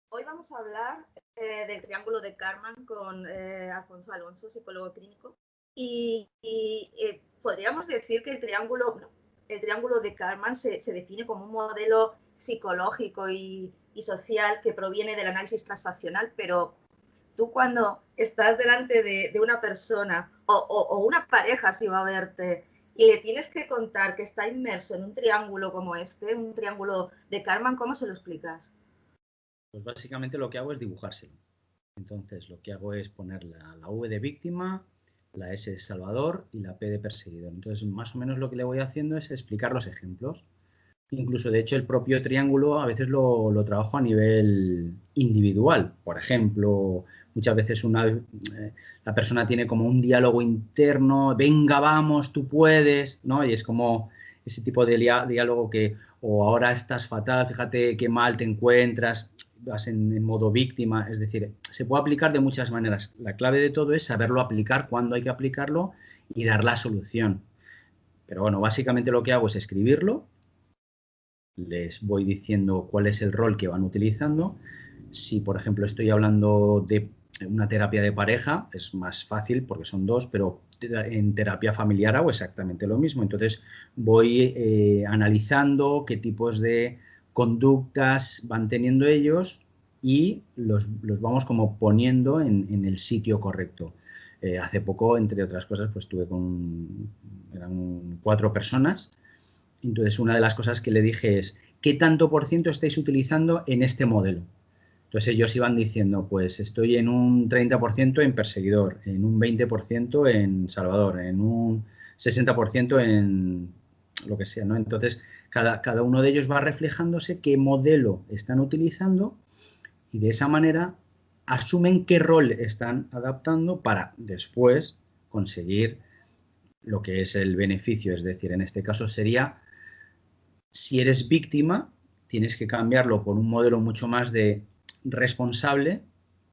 Hoy vamos a hablar del triángulo de Karman con Alfonso Alonso, psicólogo clínico. Podríamos decir que el triángulo de Karman se define como un modelo psicológico y social que proviene del análisis transaccional, pero tú cuando estás delante de una persona o una pareja si va a verte y le tienes que contar que está inmerso en un triángulo como este, un triángulo de Karman, ¿cómo se lo explicas? Pues básicamente lo que hago es dibujárselo. Entonces lo que hago es poner la V de víctima, la S de salvador y la P de perseguidor. Entonces más o menos lo que le voy haciendo es explicar los ejemplos. Incluso de hecho el propio triángulo a veces lo trabajo a nivel individual. Por ejemplo, muchas veces la persona tiene como un diálogo interno, venga, vamos, tú puedes, ¿no? Y es como ese tipo de diálogo que, o ahora estás fatal, fíjate qué mal te encuentras, vas en modo víctima, es decir, se puede aplicar de muchas maneras. La clave de todo es saberlo aplicar, cuándo hay que aplicarlo y dar la solución. Pero bueno, básicamente lo que hago es escribirlo, les voy diciendo cuál es el rol que van utilizando. Si, por ejemplo, estoy hablando de una terapia de pareja, es más fácil porque son dos, pero en terapia familiar hago exactamente lo mismo. Entonces voy analizando qué tipos de conductas van teniendo ellos y los vamos como poniendo en el sitio correcto. Hace poco, entre otras cosas, pues eran 4 personas. Entonces, una de las cosas que le dije es, ¿qué tanto por ciento estáis utilizando en este modelo? Entonces ellos iban diciendo, pues estoy en un 30% en perseguidor, en un 20% en salvador, en un 60% en lo que sea, ¿no? Entonces, cada uno de ellos va reflejándose qué modelo están utilizando y de esa manera asumen qué rol están adaptando para después conseguir lo que es el beneficio. Es decir, en este caso sería, si eres víctima, tienes que cambiarlo por un modelo mucho más de responsable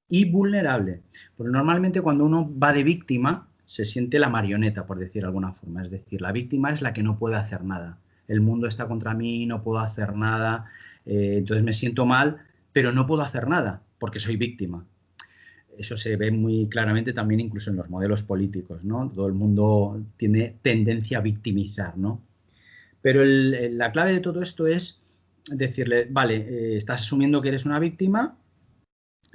y vulnerable. Porque normalmente cuando uno va de víctima, se siente la marioneta, por decir de alguna forma. Es decir, la víctima es la que no puede hacer nada. El mundo está contra mí, no puedo hacer nada, entonces me siento mal, pero no puedo hacer nada porque soy víctima. Eso se ve muy claramente también incluso en los modelos políticos, ¿no? Todo el mundo tiene tendencia a victimizar, ¿no? Pero la clave de todo esto es decirle, vale, estás asumiendo que eres una víctima,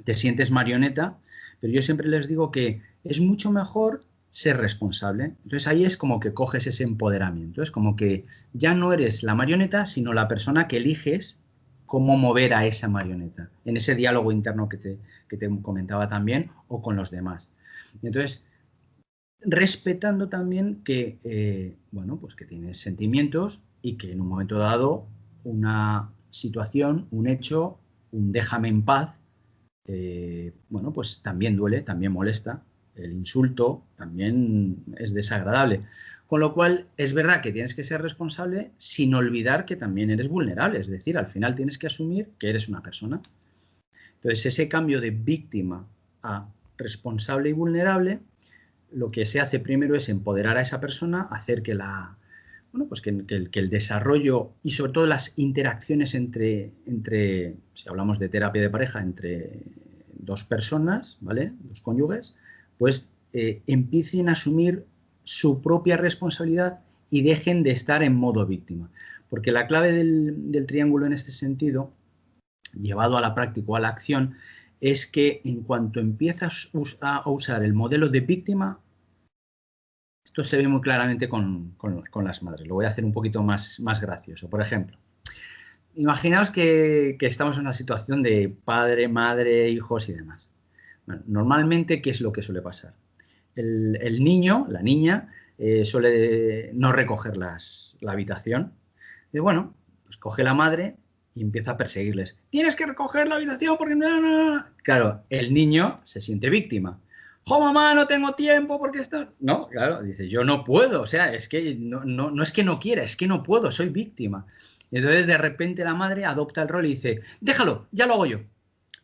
te sientes marioneta, pero yo siempre les digo que es mucho mejor ser responsable. Entonces ahí es como que coges ese empoderamiento, es como que ya no eres la marioneta, sino la persona que eliges cómo mover a esa marioneta, en ese diálogo interno que te comentaba también, o con los demás. Entonces, respetando también que, bueno, pues que tienes sentimientos y que en un momento dado una situación, un hecho, un déjame en paz, bueno, pues también duele, también molesta. El insulto también es desagradable. Con lo cual, es verdad que tienes que ser responsable sin olvidar que también eres vulnerable. Es decir, al final tienes que asumir que eres una persona. Entonces, ese cambio de víctima a responsable y vulnerable, lo que se hace primero es empoderar a esa persona, hacer que bueno, pues que el desarrollo y sobre todo las interacciones entre, si hablamos de terapia de pareja, entre dos personas, ¿vale? Dos cónyuges, pues empiecen a asumir su propia responsabilidad y dejen de estar en modo víctima. Porque la clave del triángulo en este sentido, llevado a la práctica o a la acción, es que en cuanto empiezas a usar el modelo de víctima, esto se ve muy claramente con las madres. Lo voy a hacer un poquito más gracioso. Por ejemplo, imaginaos que estamos en una situación de padre, madre, hijos y demás. Bueno, normalmente, ¿qué es lo que suele pasar? El niño, la niña, suele no recoger la habitación. Y bueno, pues coge la madre y empieza a perseguirles. Tienes que recoger la habitación porque no. Claro, el niño se siente víctima. ¡Jo, mamá, no tengo tiempo porque está... No, claro, dice, yo no puedo, o sea, es que no es que no quiera, es que no puedo, soy víctima. Y entonces de repente la madre adopta el rol y dice, déjalo, ya lo hago yo.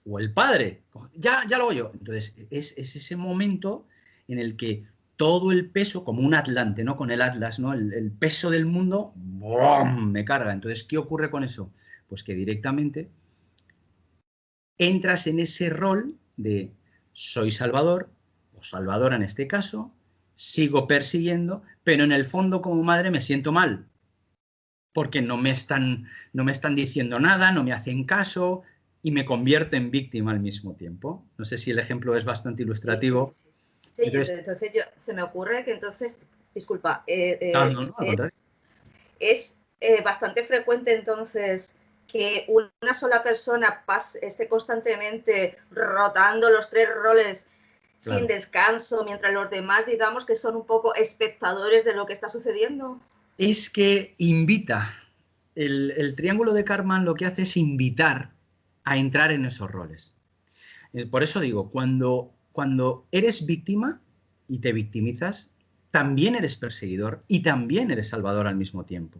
O el padre, ya lo hago yo. Entonces es ese momento en el que todo el peso, como un atlante, ¿no? Con el atlas, ¿no? El peso del mundo, ¡bum!, me carga. Entonces, ¿qué ocurre con eso? Pues que directamente entras en ese rol de soy salvador, o salvadora en este caso, sigo persiguiendo, pero en el fondo como madre me siento mal, porque no me están diciendo nada, no me hacen caso y me convierto en víctima al mismo tiempo. No sé si el ejemplo es bastante ilustrativo. Sí, sí, Entonces, entonces se me ocurre que entonces, disculpa, no, al contrario. es bastante frecuente entonces que una sola persona esté constantemente rotando los 3 roles Claro. sin descanso, mientras los demás, digamos, que son un poco espectadores de lo que está sucediendo. Es que invita, el triángulo de Karman lo que hace es invitar a entrar en esos roles. Por eso digo, cuando eres víctima y te victimizas, también eres perseguidor y también eres salvador al mismo tiempo.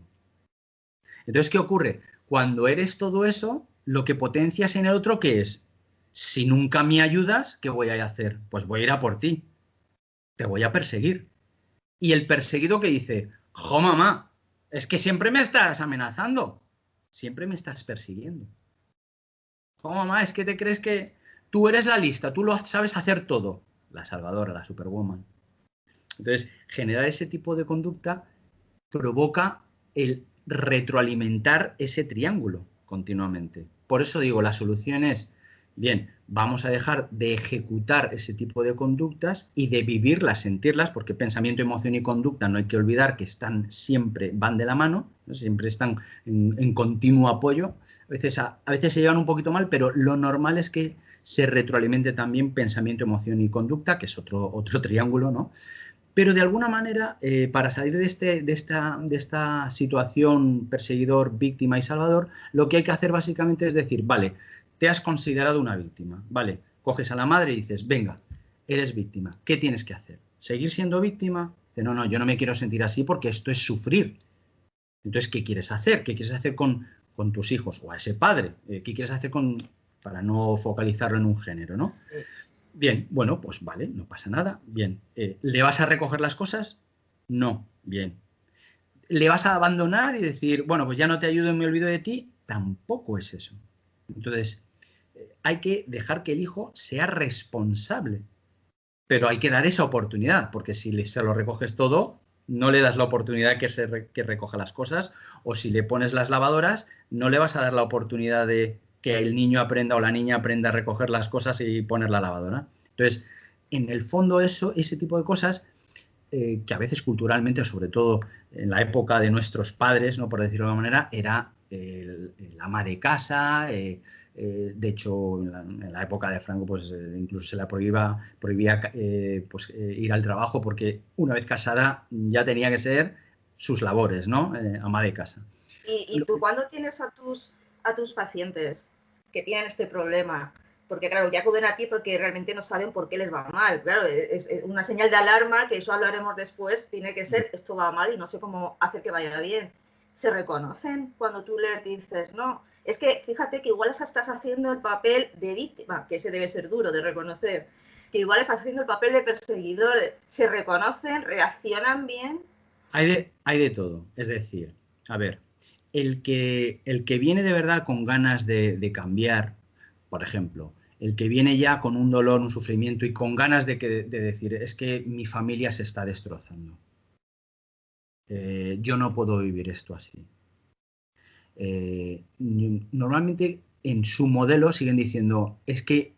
Entonces, ¿qué ocurre? Cuando eres todo eso, lo que potencias en el otro, ¿qué es? Si nunca me ayudas, ¿qué voy a hacer? Pues voy a ir a por ti. Te voy a perseguir. Y el perseguido que dice, jo mamá, es que siempre me estás amenazando. Siempre me estás persiguiendo. Jo mamá, es que te crees que tú eres la lista, tú lo sabes hacer todo. La salvadora, la superwoman. Entonces, generar ese tipo de conducta provoca el retroalimentar ese triángulo continuamente. Por eso digo, la solución es, bien, vamos a dejar de ejecutar ese tipo de conductas y de vivirlas, sentirlas, porque pensamiento, emoción y conducta no hay que olvidar que están siempre, van de la mano, ¿no? Siempre están en continuo apoyo. A veces se llevan un poquito mal, pero lo normal es que se retroalimente también pensamiento, emoción y conducta, que es otro triángulo, ¿no? Pero de alguna manera, para salir de esta situación perseguidor, víctima y salvador, lo que hay que hacer básicamente es decir, vale, te has considerado una víctima, vale, coges a la madre y dices, venga, eres víctima, ¿qué tienes que hacer? ¿Seguir siendo víctima? Dice, no, yo no me quiero sentir así porque esto es sufrir. Entonces, ¿qué quieres hacer? ¿Qué quieres hacer con tus hijos o a ese padre? ¿Qué quieres hacer para no focalizarlo en un género, ¿no? Bien, bueno, pues vale, no pasa nada. Bien, ¿le vas a recoger las cosas? No, bien. ¿Le vas a abandonar y decir, bueno, pues ya no te ayudo y me olvido de ti? Tampoco es eso. Entonces, hay que dejar que el hijo sea responsable, pero hay que dar esa oportunidad, porque si se lo recoges todo, no le das la oportunidad que recoja las cosas, o si le pones las lavadoras, no le vas a dar la oportunidad de que el niño aprenda o la niña aprenda a recoger las cosas y poner la lavadora. Entonces, en el fondo ese tipo de cosas, que a veces culturalmente, sobre todo en la época de nuestros padres, ¿no? Por decirlo de alguna manera, era el ama de casa. De hecho, en la época de Franco, pues incluso se la prohibía ir al trabajo, porque una vez casada ya tenía que ser sus labores, ¿no? Ama de casa. ¿Y tú cuándo tienes a tus pacientes que tienen este problema? Porque claro, ya acuden a ti porque realmente no saben por qué les va mal. Claro, es una señal de alarma, que eso hablaremos después, tiene que ser, esto va mal y no sé cómo hacer que vaya bien. ¿Se reconocen cuando tú les dices, no? Es que fíjate que igual estás haciendo el papel de víctima, que ese debe ser duro de reconocer, que igual estás haciendo el papel de perseguidor. ¿Se reconocen? ¿Reaccionan bien? Hay de todo. Es decir, a ver, el que viene de verdad con ganas de cambiar, por ejemplo, el que viene ya con un dolor, un sufrimiento y con ganas de decir, es que mi familia se está destrozando. Yo no puedo vivir esto así. Normalmente en su modelo siguen diciendo, es que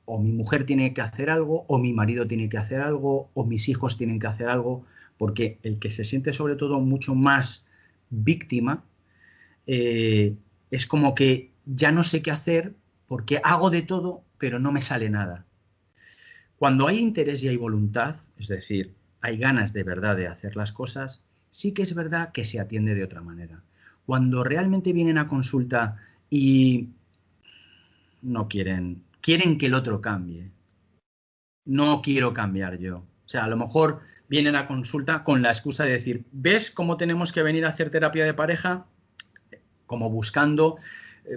o mi mujer tiene que hacer algo, o mi marido tiene que hacer algo, o mis hijos tienen que hacer algo, porque el que se siente sobre todo mucho más víctima, es como que ya no sé qué hacer porque hago de todo, pero no me sale nada. Cuando hay interés y hay voluntad, es decir, hay ganas de verdad de hacer las cosas, sí que es verdad que se atiende de otra manera. Cuando realmente vienen a consulta y no quieren que el otro cambie, no quiero cambiar yo. O sea, a lo mejor vienen a consulta con la excusa de decir, ¿ves cómo tenemos que venir a hacer terapia de pareja? Como buscando,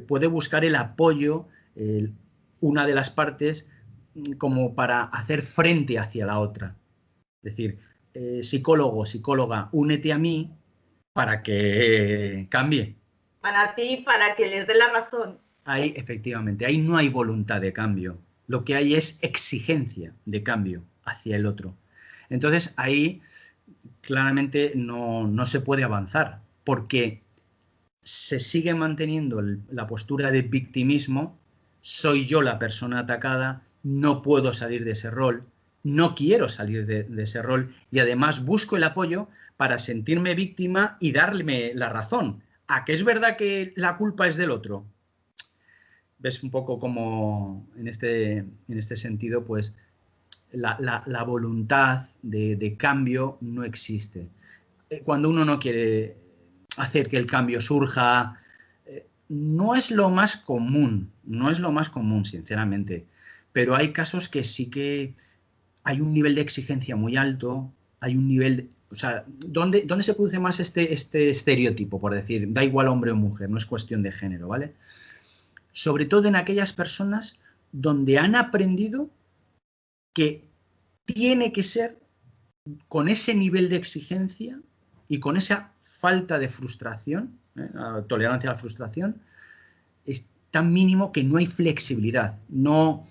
puede buscar el apoyo, una de las partes, como para hacer frente hacia la otra. Es decir, psicólogo, psicóloga, únete a mí para que cambie. Para ti, para que les dé la razón. ahí, efectivamente, ahí no hay voluntad de cambio. Lo que hay es exigencia de cambio hacia el otro. Entonces, ahí claramente no se puede avanzar, porque se sigue manteniendo la postura de victimismo. Soy yo la persona atacada, no puedo salir de ese rol, no quiero salir de ese rol, y además busco el apoyo para sentirme víctima y darme la razón. ¿A que es verdad que la culpa es del otro? Ves un poco como en este sentido, pues la voluntad de cambio no existe. Cuando uno no quiere hacer que el cambio surja, no es lo más común, no es lo más común, sinceramente, pero hay casos que sí que hay un nivel de exigencia muy alto, hay un nivel, o sea, ¿dónde se produce más este estereotipo, por decir, da igual hombre o mujer, no es cuestión de género, ¿vale? Sobre todo en aquellas personas donde han aprendido que tiene que ser con ese nivel de exigencia y con esa falta de frustración, tolerancia a la frustración, es tan mínimo que no hay flexibilidad, no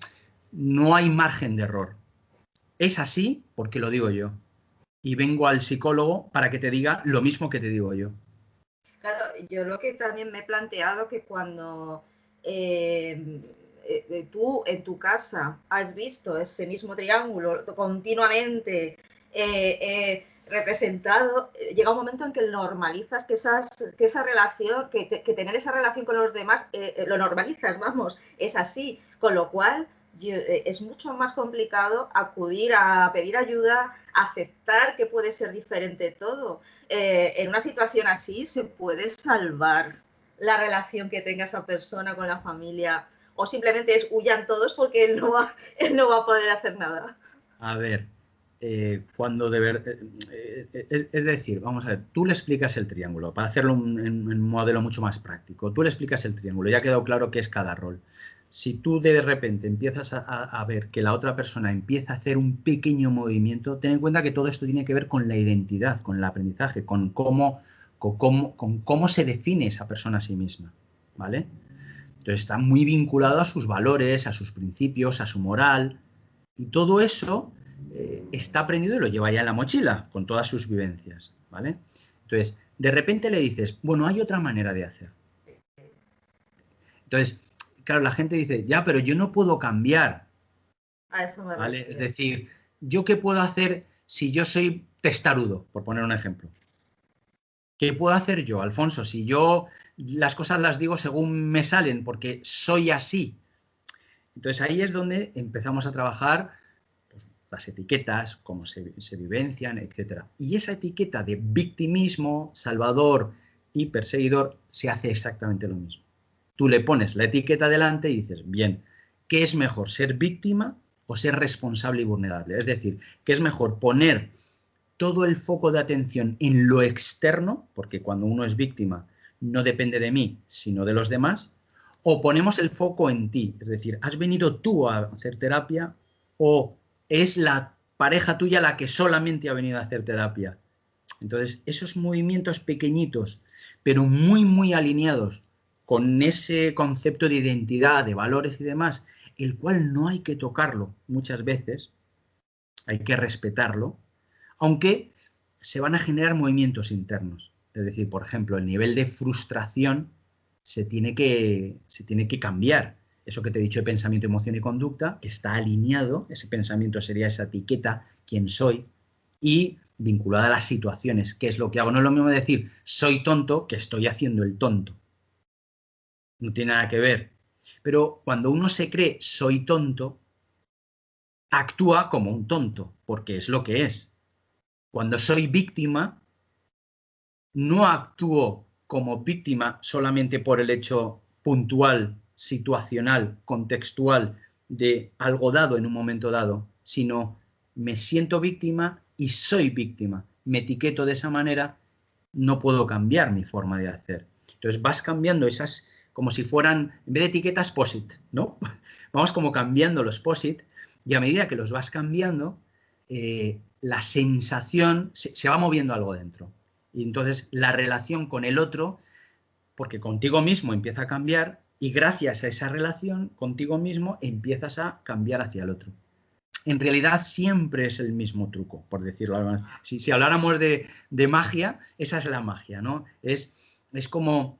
hay margen de error. Es así porque lo digo yo. Y vengo al psicólogo para que te diga lo mismo que te digo yo. Claro, yo lo que también me he planteado que cuando tú en tu casa has visto ese mismo triángulo continuamente representado, llega un momento en que normalizas que esa relación, que tener esa relación con los demás, lo normalizas, vamos, es así, con lo cual es mucho más complicado acudir a pedir ayuda, aceptar que puede ser diferente todo. En una situación así se puede salvar la relación que tenga esa persona con la familia, o simplemente es huyan todos porque él no va a poder hacer nada. A ver, cuando de verdad... es decir, vamos a ver, tú le explicas el triángulo, para hacerlo en un modelo mucho más práctico, tú le explicas el triángulo, ya ha quedado claro qué es cada rol. Si tú de repente empiezas a ver que la otra persona empieza a hacer un pequeño movimiento, ten en cuenta que todo esto tiene que ver con la identidad, con el aprendizaje, con cómo se define esa persona a sí misma, ¿vale? Entonces está muy vinculado a sus valores, a sus principios, a su moral, y todo eso está aprendido y lo lleva ya en la mochila, con todas sus vivencias, ¿vale? Entonces, de repente le dices, bueno, hay otra manera de hacer. Entonces, claro, la gente dice, ya, pero yo no puedo cambiar, A eso me ¿vale? refiero. Es decir, ¿yo qué puedo hacer si yo soy testarudo, por poner un ejemplo? ¿Qué puedo hacer yo, Alfonso, si yo las cosas las digo según me salen, porque soy así? Entonces ahí es donde empezamos a trabajar pues, las etiquetas, cómo se vivencian, etc. Y esa etiqueta de victimismo, salvador y perseguidor se hace exactamente lo mismo. Tú le pones la etiqueta delante y dices, bien, ¿qué es mejor, ser víctima o ser responsable y vulnerable? Es decir, ¿qué es mejor poner todo el foco de atención en lo externo, porque cuando uno es víctima no depende de mí, sino de los demás, o ponemos el foco en ti, es decir, ¿has venido tú a hacer terapia o es la pareja tuya la que solamente ha venido a hacer terapia? Entonces, esos movimientos pequeñitos, pero muy, muy alineados con ese concepto de identidad, de valores y demás, el cual no hay que tocarlo muchas veces, hay que respetarlo, aunque se van a generar movimientos internos. Es decir, por ejemplo, el nivel de frustración se tiene que cambiar. Eso que te he dicho de pensamiento, emoción y conducta, que está alineado, ese pensamiento sería esa etiqueta, quién soy, y vinculada a las situaciones, qué es lo que hago. No es lo mismo decir soy tonto que estoy haciendo el tonto. No tiene nada que ver. Pero cuando uno se cree soy tonto, actúa como un tonto, porque es lo que es. Cuando soy víctima, no actúo como víctima solamente por el hecho puntual, situacional, contextual de algo dado en un momento dado, sino me siento víctima y soy víctima. Me etiqueto de esa manera, no puedo cambiar mi forma de hacer. Entonces vas cambiando esas como si fueran, en vez de etiquetas, POSIT, ¿no? Vamos como cambiando los POSIT y a medida que los vas cambiando, la sensación se va moviendo algo dentro. Y entonces la relación con el otro, porque contigo mismo empieza a cambiar, Y gracias a esa relación contigo mismo empiezas a cambiar hacia el otro. En realidad siempre es el mismo truco, por decirlo algo. Si habláramos de magia, esa es la magia, ¿no? Es como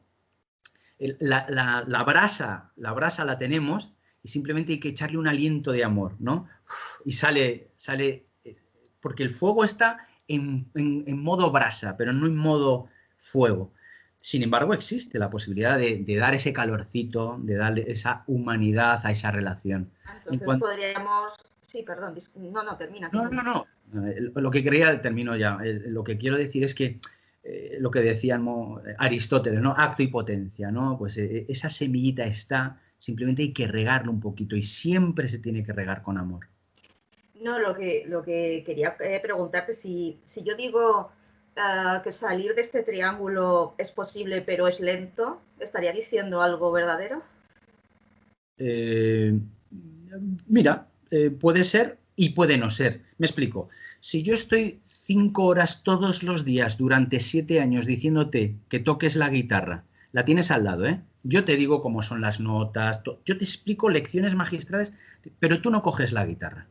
la brasa la tenemos y simplemente hay que echarle un aliento de amor, ¿no? Y sale, porque el fuego está en modo brasa, pero no en modo fuego. Sin embargo, existe la posibilidad de dar ese calorcito, de darle esa humanidad a esa relación. Entonces podríamos... Sí, perdón, no, termina. No. Lo que quería, termino ya. Lo que quiero decir es que lo que decía Aristóteles, ¿no? Acto y potencia, ¿no? Pues esa semillita está, simplemente hay que regarlo un poquito y siempre se tiene que regar con amor. No, lo que quería preguntarte, si yo digo que salir de este triángulo es posible pero es lento, ¿estaría diciendo algo verdadero? Mira, puede ser y puede no ser. Me explico. Si yo estoy 5 horas todos los días durante 7 años diciéndote que toques la guitarra, la tienes al lado, ¿eh? Yo te digo cómo son las notas, yo te explico lecciones magistrales, pero tú no coges la guitarra.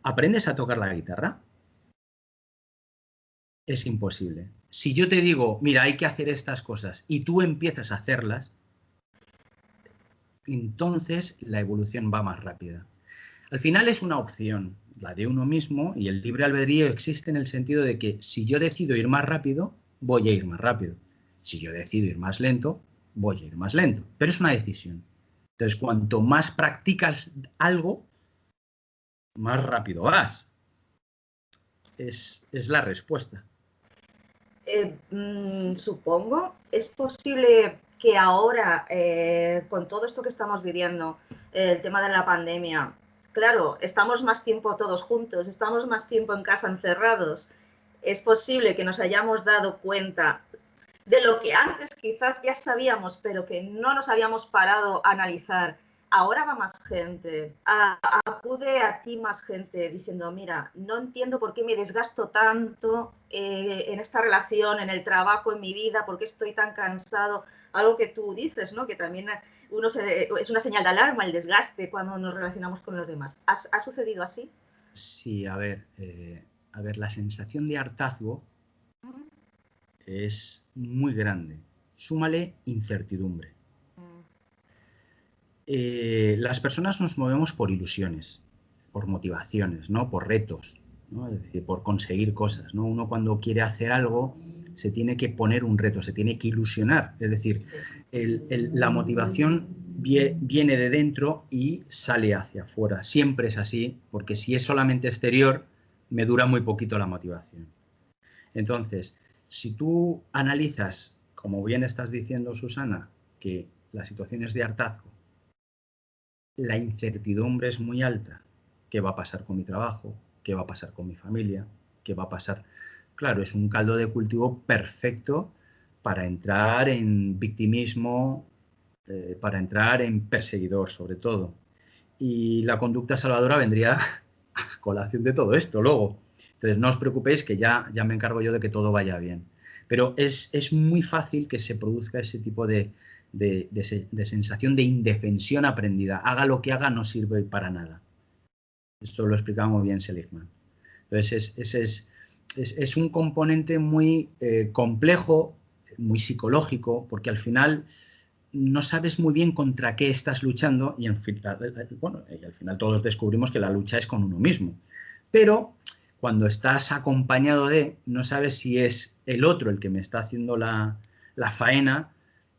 ¿Aprendes a tocar la guitarra? Es imposible. Si yo te digo, mira, hay que hacer estas cosas y tú empiezas a hacerlas, entonces la evolución va más rápida. Al final es una opción, la de uno mismo, y el libre albedrío existe en el sentido de que si yo decido ir más rápido, voy a ir más rápido. Si yo decido ir más lento, voy a ir más lento. Pero es una decisión. Entonces, cuanto más practicas algo, más rápido vas. Es la respuesta. Supongo, es posible que ahora, con todo esto que estamos viviendo, el tema de la pandemia, claro, estamos más tiempo todos juntos, estamos más tiempo en casa encerrados, es posible que nos hayamos dado cuenta de lo que antes quizás ya sabíamos, pero que no nos habíamos parado a analizar. Ahora va más gente, acude a ti más gente diciendo, mira, no entiendo por qué me desgasto tanto en esta relación, en el trabajo, en mi vida, por qué estoy tan cansado. Algo que tú dices, ¿no? Que también es una señal de alarma el desgaste cuando nos relacionamos con los demás. ¿Ha sucedido así? Sí, a ver, la sensación de hartazgo es muy grande. Súmale incertidumbre. Las personas nos movemos por ilusiones, por motivaciones, ¿no? Por retos, ¿no? Es decir, por conseguir cosas, ¿no? Uno cuando quiere hacer algo se tiene que poner un reto, se tiene que ilusionar. Es decir, la motivación viene de dentro y sale hacia afuera. Siempre es así, porque si es solamente exterior, me dura muy poquito la motivación. Entonces, si tú analizas, como bien estás diciendo, Susana, que la situación es de hartazgo, la incertidumbre es muy alta. ¿Qué va a pasar con mi trabajo? ¿Qué va a pasar con mi familia? ¿Qué va a pasar? Claro, es un caldo de cultivo perfecto para entrar en victimismo, para entrar en perseguidor, sobre todo. Y la conducta salvadora vendría a colación de todo esto luego. Entonces, no os preocupéis que ya me encargo yo de que todo vaya bien. Pero es muy fácil que se produzca ese tipo de sensación de indefensión aprendida. Haga lo que haga, no sirve para nada. Esto lo explicaba muy bien Seligman. Entonces, es un componente muy complejo, muy psicológico, porque al final no sabes muy bien contra qué estás luchando y, al final todos descubrimos que la lucha es con uno mismo. Pero cuando estás acompañado no sabes si es el otro el que me está haciendo la faena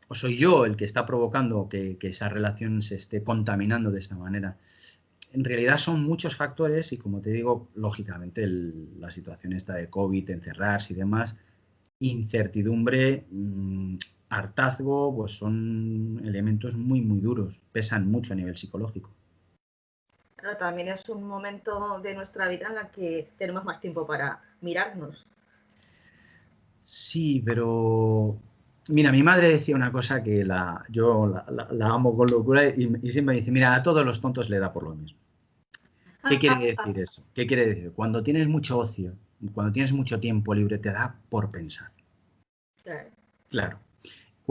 o soy yo el que está provocando que esa relación se esté contaminando de esta manera. En realidad son muchos factores y, como te digo, lógicamente la situación esta de COVID, encerrarse y demás, incertidumbre, hartazgo, pues son elementos muy, muy duros, pesan mucho a nivel psicológico. Pero también es un momento de nuestra vida en la que tenemos más tiempo para mirarnos. Sí, pero mira, mi madre decía una cosa que yo la amo con locura y siempre me dice, mira, a todos los tontos le da por lo mismo. ¿Qué quiere decir eso? ¿Qué quiere decir? Cuando tienes mucho ocio, cuando tienes mucho tiempo libre, te da por pensar. Claro. Claro.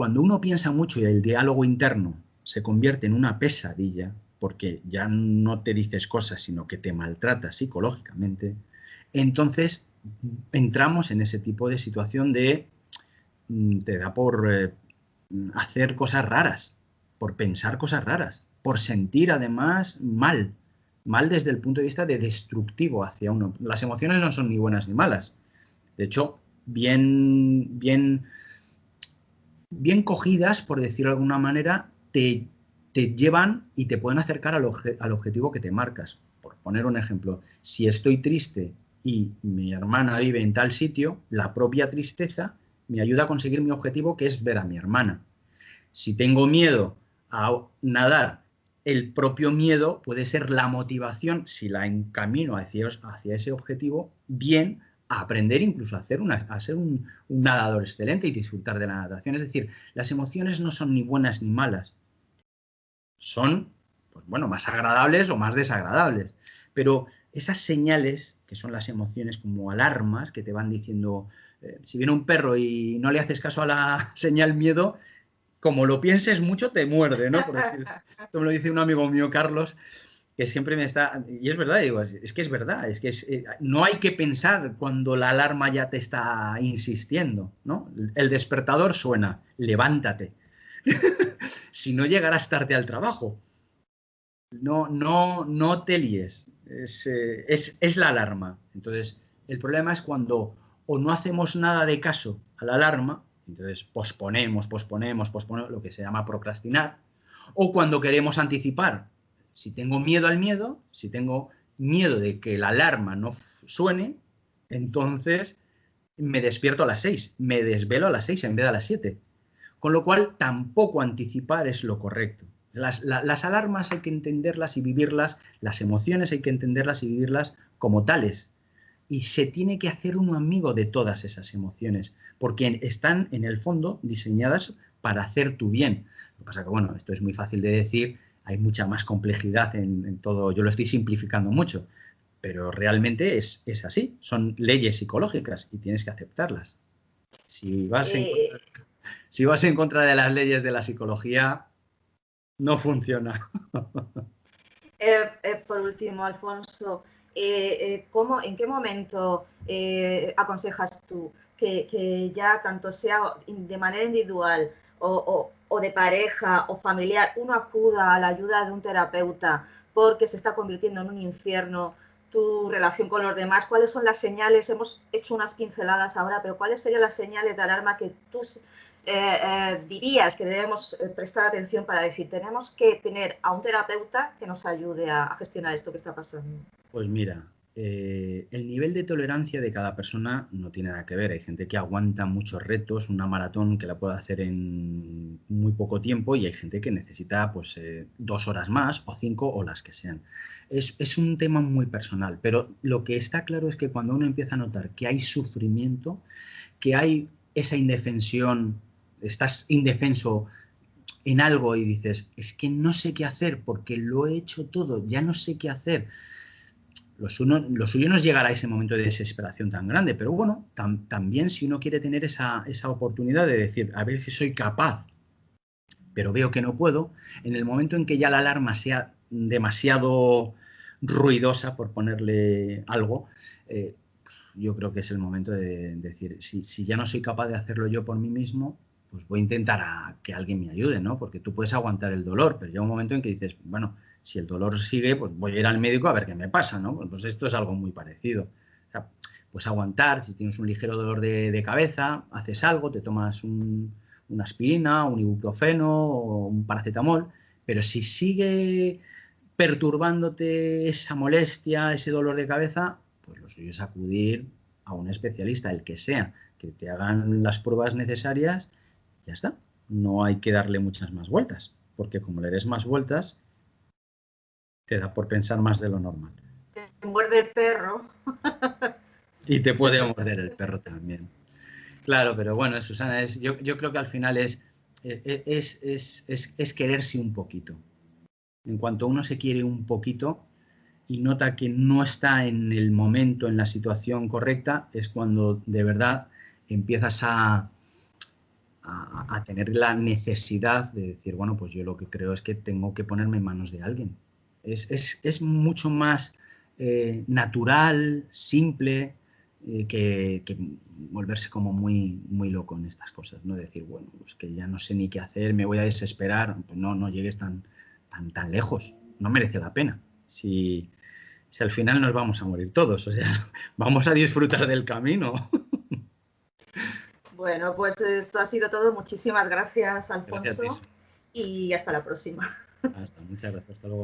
cuando uno piensa mucho y el diálogo interno se convierte en una pesadilla, porque ya no te dices cosas, sino que te maltratas psicológicamente, entonces entramos en ese tipo de situación de te da por hacer cosas raras, por pensar cosas raras, por sentir además mal desde el punto de vista de destructivo hacia uno. Las emociones no son ni buenas ni malas. De hecho, bien cogidas, por decirlo de alguna manera, te llevan y te pueden acercar al objetivo que te marcas. Por poner un ejemplo, si estoy triste y mi hermana vive en tal sitio, la propia tristeza me ayuda a conseguir mi objetivo, que es ver a mi hermana. Si tengo miedo a nadar, el propio miedo puede ser la motivación, si la encamino hacia ese objetivo, bien a aprender incluso a ser un nadador excelente y disfrutar de la natación. Es decir, las emociones no son ni buenas ni malas. Son, pues bueno, más agradables o más desagradables. Pero esas señales, que son las emociones como alarmas, que te van diciendo, si viene un perro y no le haces caso a la señal miedo, como lo pienses mucho, te muerde, ¿no? Por decir, esto me lo dice un amigo mío, Carlos, que siempre me está... Y es verdad, digo, es que es verdad, no hay que pensar cuando la alarma ya te está insistiendo, ¿no? El despertador suena, levántate. Si no llegarás tarde al trabajo. No te líes. Es la alarma. Entonces, el problema es cuando o no hacemos nada de caso a la alarma, entonces posponemos, lo que se llama procrastinar, o cuando queremos anticipar. Si tengo miedo al miedo, si tengo miedo de que la alarma no suene, entonces me despierto a las 6, me desvelo a las 6 en vez de a las 7. Con lo cual, tampoco anticipar es lo correcto. Las alarmas hay que entenderlas y vivirlas, las emociones hay que entenderlas y vivirlas como tales. Y se tiene que hacer uno amigo de todas esas emociones, porque están en el fondo diseñadas para hacer tu bien. Lo que pasa es que, bueno, esto es muy fácil de decir, hay mucha más complejidad en todo, yo lo estoy simplificando mucho, pero realmente es así, son leyes psicológicas y tienes que aceptarlas. Si vas en contra de las leyes de la psicología, no funciona. Por último, Alfonso, ¿en qué momento aconsejas tú que ya tanto sea de manera individual o de pareja o familiar, uno acuda a la ayuda de un terapeuta porque se está convirtiendo en un infierno tu relación con los demás? ¿Cuáles son las señales? Hemos hecho unas pinceladas ahora, pero ¿cuáles serían las señales de alarma que tú dirías que debemos prestar atención para decir, tenemos que tener a un terapeuta que nos ayude a gestionar esto que está pasando? Pues mira, el nivel de tolerancia de cada persona no tiene nada que ver. Hay gente que aguanta muchos retos, una maratón que la puede hacer en muy poco tiempo, y hay gente que necesita pues 2 horas más o 5 o las que sean. Es un tema muy personal, pero lo que está claro es que cuando uno empieza a notar que hay sufrimiento, que hay esa indefensión, estás indefenso en algo y dices, es que no sé qué hacer porque lo he hecho todo, ya no sé qué hacer. Lo suyo no es llegar a ese momento de desesperación tan grande, pero bueno, también si uno quiere tener esa oportunidad de decir, a ver si soy capaz, pero veo que no puedo, en el momento en que ya la alarma sea demasiado ruidosa, por ponerle algo, yo creo que es el momento de decir, si ya no soy capaz de hacerlo yo por mí mismo, pues voy a intentar que alguien me ayude, ¿no? Porque tú puedes aguantar el dolor, pero llega un momento en que dices, bueno, si el dolor sigue, pues voy a ir al médico a ver qué me pasa, ¿no? Pues esto es algo muy parecido. O sea, pues aguantar, si tienes un ligero dolor de cabeza, haces algo, te tomas una aspirina, un ibuprofeno o un paracetamol, pero si sigue perturbándote esa molestia, ese dolor de cabeza, pues lo suyo es acudir a un especialista, el que sea, que te hagan las pruebas necesarias, ya está. No hay que darle muchas más vueltas, porque como le des más vueltas, te da por pensar más de lo normal. Te muerde el perro. Y te puede morder el perro también. Claro, pero bueno, Susana, yo creo que al final es quererse un poquito. En cuanto uno se quiere un poquito y nota que no está en el momento, en la situación correcta, es cuando de verdad empiezas a a tener la necesidad de decir, bueno, pues yo lo que creo es que tengo que ponerme en manos de alguien. Es mucho más natural, simple, que volverse como muy, muy loco en estas cosas, ¿no? Decir, bueno, pues que ya no sé ni qué hacer, me voy a desesperar. Pues no llegues tan lejos, no merece la pena. Si al final nos vamos a morir todos, o sea, vamos a disfrutar del camino. Bueno, pues esto ha sido todo. Muchísimas gracias, Gracias a ti. Alfonso, y hasta la próxima. Muchas gracias. Hasta luego.